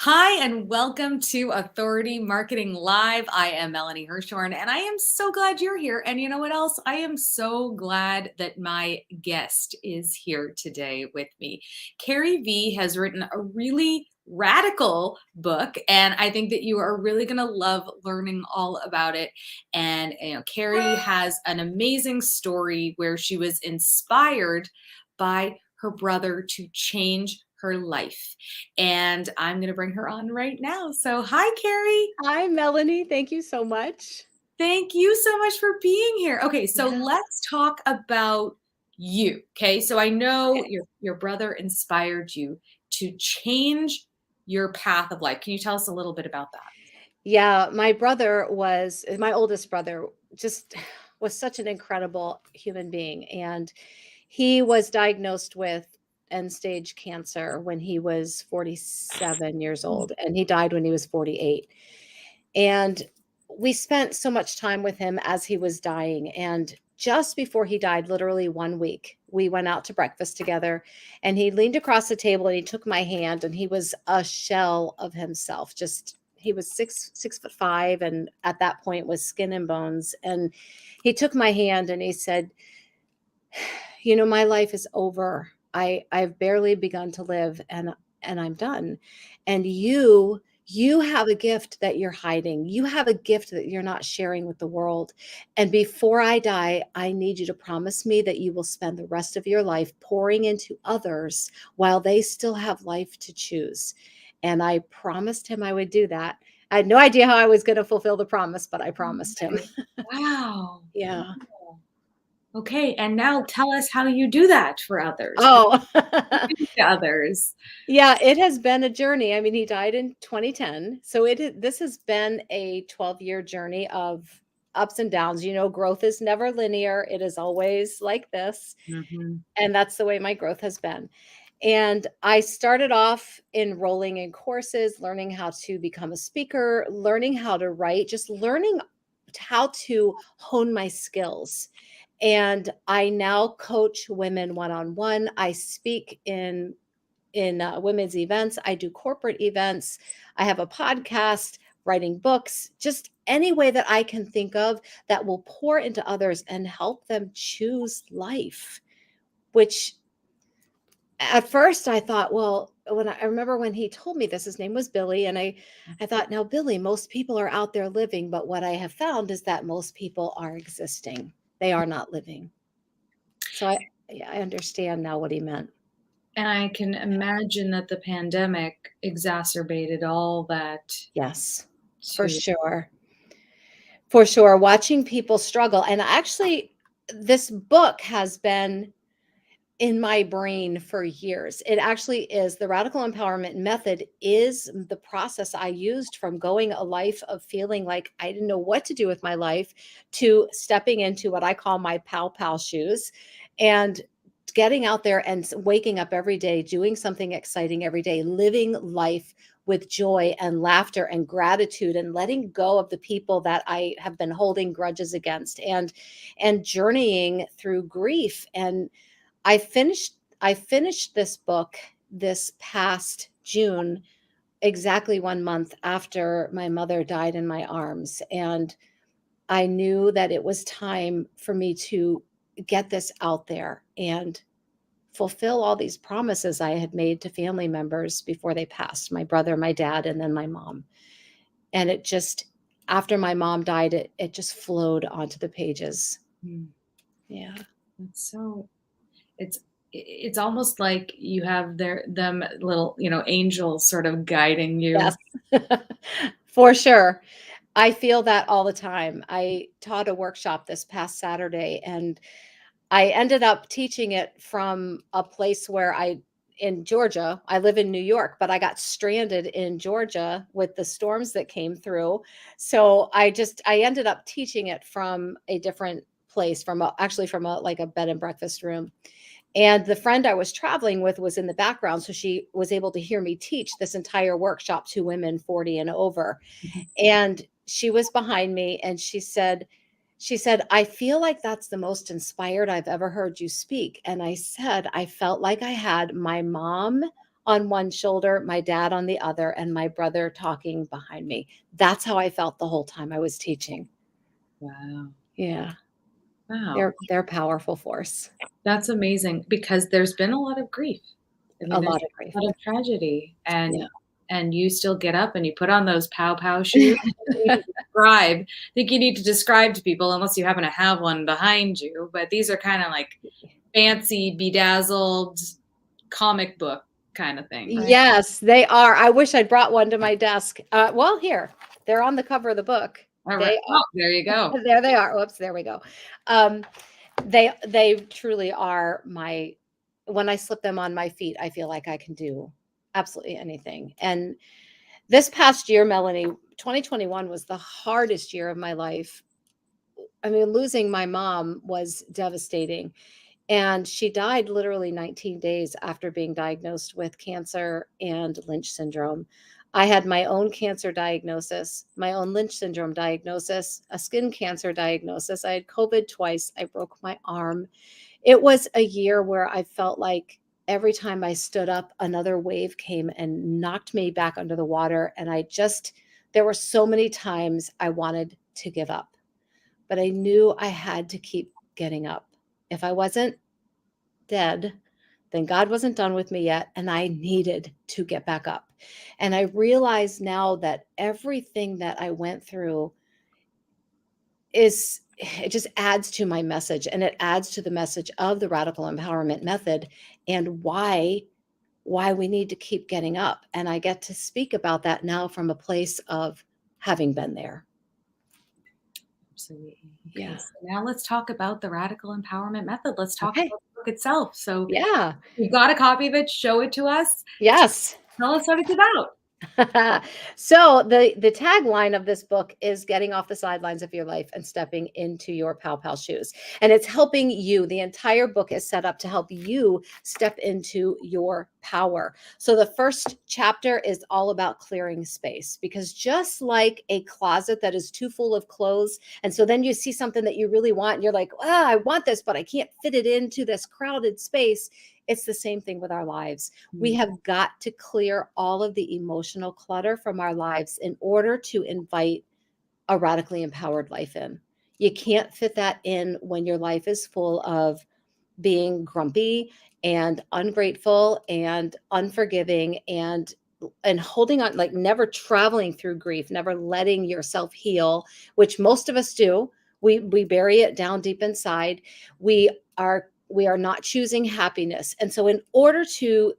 Hi, and welcome to Authority Marketing Live. I am Melanie Hirschhorn, and I am so glad you're here. And you know what else? I am so glad that my guest is here today with me. Carrie V has written a really radical book, and I think that you are really going to love learning all about it. And Carrie has an amazing story where she was inspired by her brother to change her life. And I'm going to bring her on right now. So, hi, Carrie. Hi, Melanie. Thank you so much. Thank you so much for being here. Okay, so Yeah. let's talk about you. Okay, so I know Okay. your brother inspired you to change your path of life. Can you tell us a little bit about that? Yeah, my oldest brother, just was such an incredible human being. And he was diagnosed with end stage cancer when he was 47 years old, and he died when he was 48. And we spent so much time with him as he was dying. And just before he died, literally 1 week, we went out to breakfast together, and he leaned across the table and he took my hand, and he was a shell of himself. Just he was 6'5", and at that point was skin and bones. And he took my hand and he said, my life is over. I've barely begun to live, and I'm done. And you have a gift that you're hiding. You have a gift that you're not sharing with the world. And before I die, I need you to promise me that you will spend the rest of your life pouring into others while they still have life to choose. And I promised him I would do that. I had no idea how I was going to fulfill the promise, but I promised him. Okay. Wow. Yeah. Wow. Okay, and now tell us how you do that for others. What Oh. do you do to others? Yeah, it has been a journey. I mean, he died in 2010. So this has been a 12-year journey of ups and downs. Growth is never linear. It is always like this. Mhm. And that's the way my growth has been. And I started off enrolling in courses, learning how to become a speaker, learning how to write, just learning how to hone my skills. And I now coach women one-on-one. I speak in women's events. I do corporate events. I have a podcast, writing books, just any way that I can think of that will pour into others and help them choose life, which at first I thought, well, when I remember when he told me this, his name was Billy. And I thought, now, Billy, most people are out there living, but what I have found is that most people are existing. They are not living. So yeah, I understand now what he meant. And I can imagine that the pandemic exacerbated all that Yes, for too. sure. For sure, watching people struggle. And actually, this book has been in my brain for years. It actually is the radical empowerment method is the process I used from going a life of feeling like I didn't know what to do with my life to stepping into what I call my Pow-Pow shoes and getting out there and waking up every day, doing something exciting every day, living life with joy and laughter and gratitude, and letting go of the people that I have been holding grudges against, and journeying through grief. And I finished this book this past June, exactly 1 month after my mother died in my arms. And I knew that it was time for me to get this out there and fulfill all these promises I had made to family members before they passed, my brother, my dad, and then my mom. And it just, after my mom died, it just flowed onto the pages. Mm, Yeah. it's so it's almost like you have them little, angels sort of guiding you. Yes. For sure. I feel that all the time. I taught a workshop this past Saturday, and I ended up teaching it from a place where in Georgia. I live in New York, but I got stranded in Georgia with the storms that came through. So I ended up teaching it from a different place, actually from like a bed and breakfast room. And the friend I was traveling with was in the background, so she was able to hear me teach this entire workshop to women 40 and over. Mhm. And she was behind me, and she said, "I feel like that's the most inspired I've ever heard you speak." And I said, "I felt like I had my mom on one shoulder, my dad on the other, and my brother talking behind me. That's how I felt the whole time I was teaching. Wow. Yeah, Wow. they're a powerful force. That's amazing because there's been a lot of grief. I A mean, there's lot of grief. a lot of tragedy, Yeah. and you still get up and you put on those Pow-Pow shoes. I think you need to describe to people, unless you happen to have one behind you, but these are kind of like fancy, bedazzled comic book kind of thing, right? Yes, they are. I wish I'd brought one to my desk. Well, here, they're on the cover of the book. All right. They Oh, there you go. there they are. Whoops, there we go. Um, they truly are my, when I slip them on my feet, I feel like I can do absolutely anything. And this past year, Melanie, 2021 was the hardest year of my life. I mean, losing my mom was devastating. And she died literally 19 days after being diagnosed with cancer and Lynch syndrome. I had my own cancer diagnosis, my own Lynch syndrome diagnosis, a skin cancer diagnosis. I had COVID twice. I broke my arm. It was a year where I felt like every time I stood up, another wave came and knocked me back under the water. And there were so many times I wanted to give up, but I knew I had to keep getting up. If I wasn't dead, then God wasn't done with me yet, and I needed to get back up. And I realize now that everything that I went through it just adds to my message, and it adds to the message of the radical empowerment method and why we need to keep getting up. And I get to speak about that now from a place of having been there. Absolutely. Okay, Yeah. so now let's talk about the radical empowerment method. Let's talk Okay. about the book itself. So Yeah. you've got a copy of it. Show it to us. Yes. Tell us what it's about. So the tagline of this book is getting off the sidelines of your life and stepping into your Pow-Pow shoes. And it's helping you. The entire book is set up to help you step into your power. So the first chapter is all about clearing space, because just like a closet that is too full of clothes, and so then you see something that you really want and you're like, I want this, but I can't fit it into this crowded space. It's the same thing with our lives. We have got to clear all of the emotional clutter from our lives in order to invite a radically empowered life in. You can't fit that in when your life is full of being grumpy and ungrateful and unforgiving and holding on, like never traveling through grief, never letting yourself heal, which most of us do. We bury it down deep inside. We are not choosing happiness. And so in order to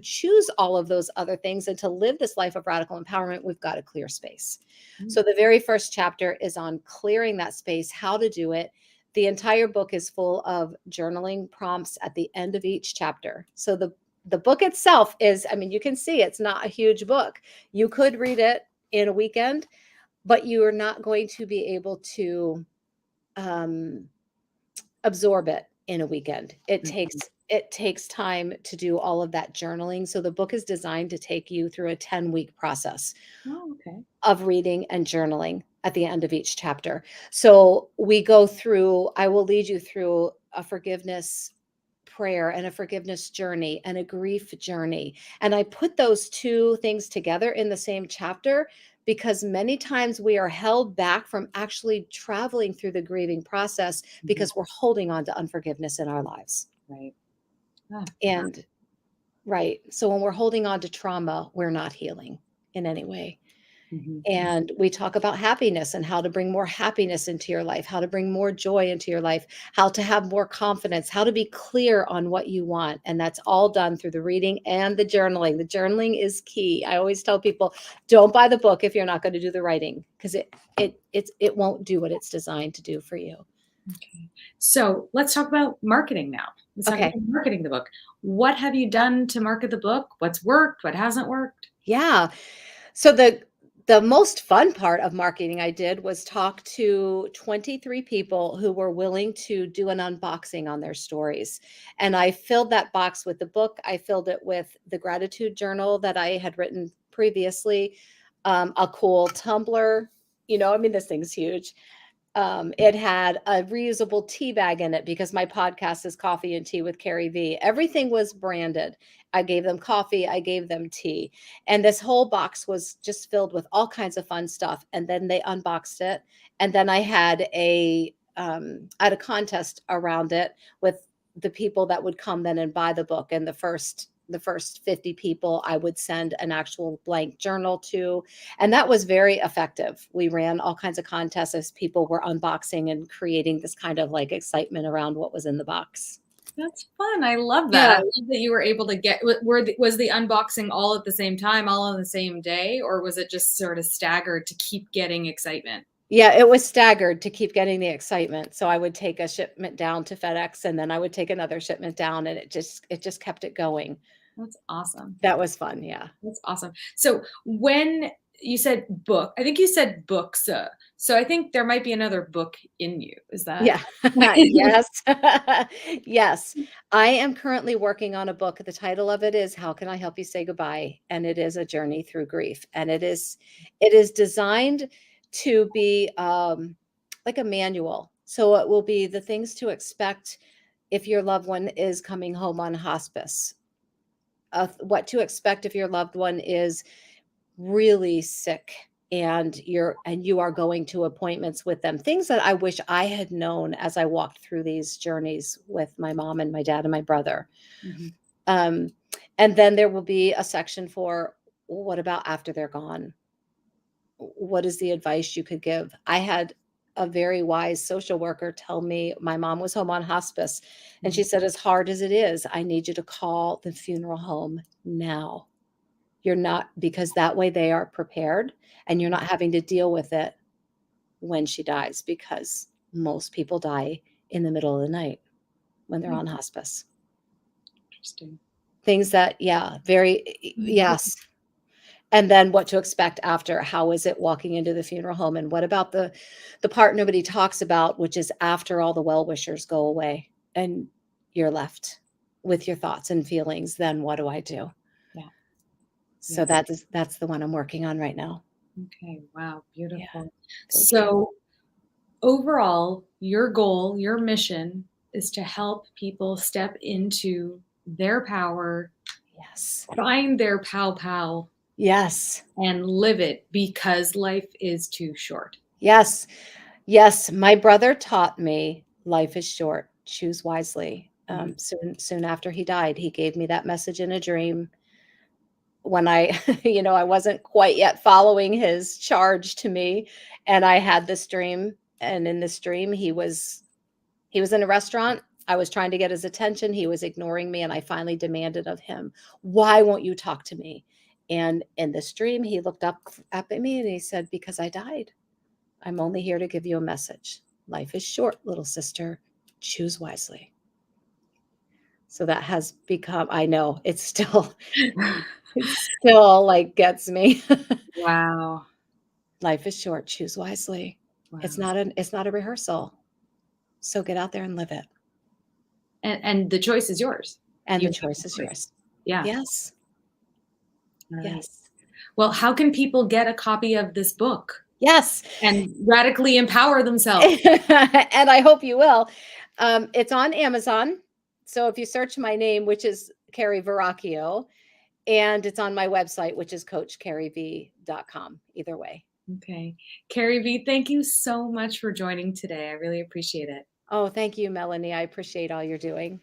choose all of those other things and to live this life of radical empowerment, we've got to clear space. So the very first chapter is on clearing that space, how to do it. The entire book is full of journaling prompts at the end of each chapter. So the book itself is, I mean, you can see it's not a huge book. You could read it in a weekend, but you are not going to be able to absorb it in a weekend. It takes time to do all of that journaling. So the book is designed to take you through a 10-week process Oh, okay. of reading and journaling at the end of each chapter. So I will lead you through a forgiveness prayer and a forgiveness journey and a grief journey. And I put those two things together in the same chapter because many times we are held back from actually traveling through the grieving process because we're holding on to unforgiveness in our lives. Right. Ah, And right. So when we're holding on to trauma, we're not healing in any way. mhm. And we talk about happiness and how to bring more happiness into your life, how to bring more joy into your life, how to have more confidence, how to be clear on what you want. And that's all done through the reading and the journaling. The journaling is key. I always tell people, don't buy the book if you're not going to do the writing, because it won't do what it's designed to do for you. Okay. So let's talk about marketing now. Let's talk Okay. about marketing the book. What have you done to market the book? What's worked? What hasn't worked? Yeah. So the most fun part of marketing I did was talk to 23 people who were willing to do an unboxing on their stories. And I filled that box with the book. I filled it with the gratitude journal that I had written previously, a cool tumbler. I mean, this thing's huge. It had a reusable tea bag in it because my podcast is Coffee and Tea with Carrie V. Everything was branded. I gave them coffee, I gave them tea. And this whole box was just filled with all kinds of fun stuff. And then they unboxed it. And then I had a contest around it with the people that would come then and buy the book. And the first 50 people I would send an actual blank journal to. And that was very effective. We ran all kinds of contests as people were unboxing and creating this kind of like excitement around what was in the box. That's fun. I love that. Yeah. I love that you were able to get, was the unboxing all at the same time, all on the same day, or was it just sort of staggered to keep getting excitement? Yeah, it was staggered to keep getting the excitement. So I would take a shipment down to FedEx and then I would take another shipment down and it just kept it going. That's awesome. That was fun. Yeah. That's awesome. So when you said book, I think you said books. So I think there might be another book in you. Is that? Yeah. Yes. Yes. I am currently working on a book. The title of it is How Can I Help You Say Goodbye? And it is a journey through grief. And it is designed to be like a manual. So it will be the things to expect if your loved one is coming home on hospice. What to expect if your loved one is really sick and you are going to appointments with them, things that I wish I had known as I walked through these journeys with my mom and my dad and my brother. Mhm. um, and then there will be a section for what about after they're gone. What is the advice you could give? I had a very wise social worker tell me, my mom was home on hospice, and she said, as hard as it is, I need you to call the funeral home now. You're not, because that way they are prepared and you're not having to deal with it when she dies, because most people die in the middle of the night when they're on hospice. Interesting. Things that, yeah, very, yes. And then what to expect after. How is it walking into the funeral home? And what about the part nobody talks about, which is after all the well-wishers go away and you're left with your thoughts and feelings, then what do I do? Yeah. So Yes. that's the one I'm working on right now. Okay. Wow. Yeah. Beautiful. Thank you. So overall, your goal, your mission is to help people step into their power, Yes. find their pow-pow, Yes. and live it because life is too short. Yes. Yes. My brother taught me life is short. Choose wisely. Mhm. Soon after he died, he gave me that message in a dream when I, I wasn't quite yet following his charge to me. And I had this dream. And in this dream, he was in a restaurant. I was trying to get his attention. He was ignoring me. And I finally demanded of him, why won't you talk to me? And in this dream, he looked up at me and he said, because I died. I'm only here to give you a message. Life is short, little sister. Choose wisely. So that has become, I know it's still, it still like gets me. Wow. Life is short. Choose wisely. It's Wow. not a rehearsal. So get out there and live it. And the choice is yours. And You the have choice the is choice. yours. Yeah. Yes. All right. Yes. Well, how can people get a copy of this book Yes. and radically empower themselves? And I hope you will. It's on Amazon. So if you search my name, which is Carrie Verrocchio, and it's on my website, which is coachcarriev.com. Either way. Okay. Carrie V, thank you so much for joining today. I really appreciate it. Oh, thank you, Melanie. I appreciate all you're doing.